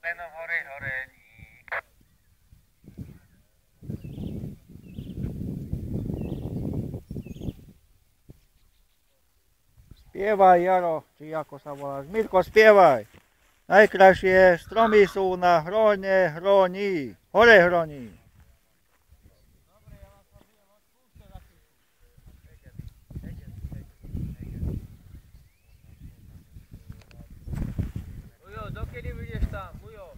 Len hore, hore. Spievaj, Jaro, či ako sa voláš. Mirko, spievaj. Najkrajšie stromy sú na Hronie hroní. Hore hroní. Ujo, dokedy budeš tam? Ujo.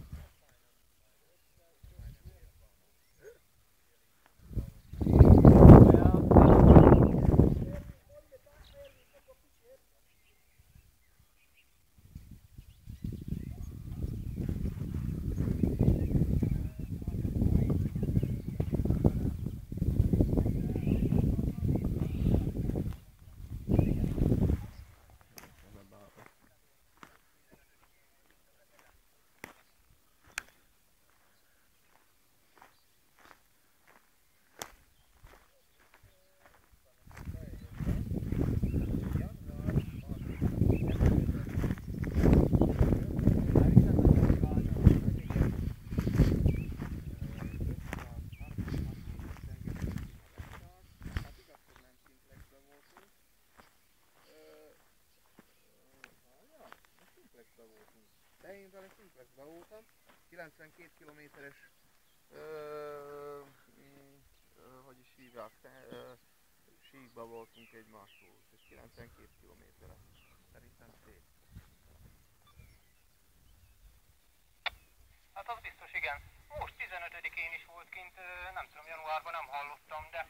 Én vele Simplexbe voltam, 92 kilométeres, hogy is hívják, síkba voltunk egymástól, és 92 kilométerre, szerintem szép. Hát az biztos, igen. Most 15-én is volt kint, nem tudom, januárban nem hallottam, de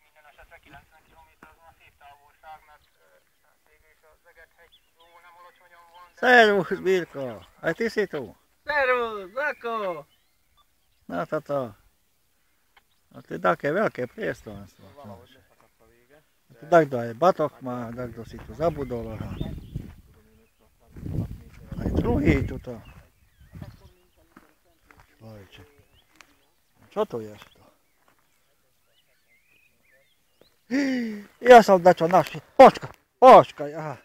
minden esetre 90 km azon a szép távolság, mert és a Zeget-hegy jó, nem alacsonyan van. Servus, Mirko. Ai ti sei tu? Servus, Zako! No toto. No ty také veľké priestranstvo. Valahogy leszakadt a vége. Takto aj batoh má, takto si tu zabudol. Aha. Aj druhý tuto. Človeče. Čo to je? Ja som dačo našiel. Počkaj, aha.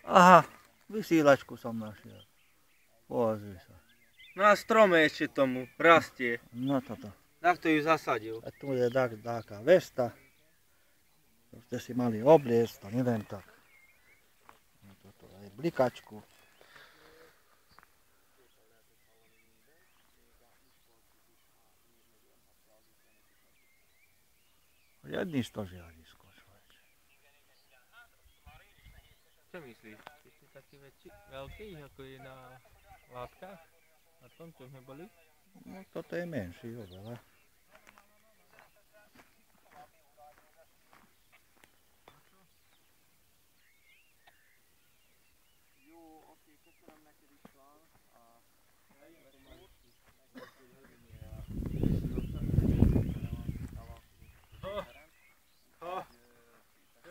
Aha, vysílačku som našiel. Pozri sa. Na strome ešte tomu rastie. No toto. Takto ju zasadil. A tu je taká vesta. To ste si mali obliecť, to neviem tak. No toto aj blikačku. Jedný stožiarisko, človeče. Čo myslíš? Ty si taký veľký, ako je na látkach? Na tom, čo sme boli? No toto je menší oveľa.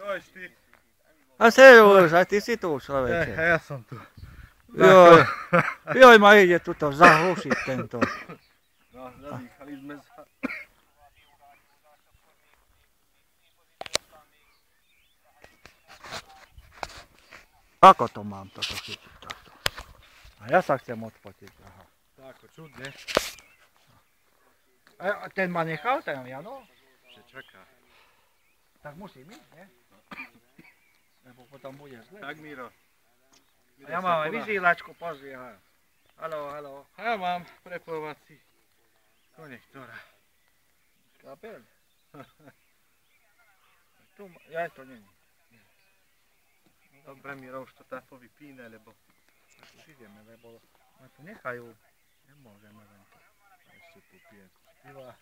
Jaj, ty. A servus, aj ty si tu, človeče. Ja som tu. Joj, ma ide tuto zahlušiť tento. No, zadýchali sme sa. Ako to mám toto chytiť takto? A ja sa chcem odfotiť, aha. Tako, čudne. A ten ma nechal, ten Jano? Ešte čaká. Tak musím ísť, nie? Lebo potom bude zle. Tak, Miro. A ja mám aj vysielačku, pozri, aha. Haló, haló. A ja mám prepojovací konektora. Kapel? Tu, ja to není. Dobre, Miro, už to tá povypíne, lebo... Už ideme, lebo ma tu nechajú. Nemôžeme len to. Ešte popijem piva.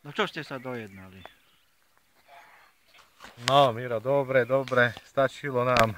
No čo ste sa dojednali? No, Miro, dobre, stačilo nám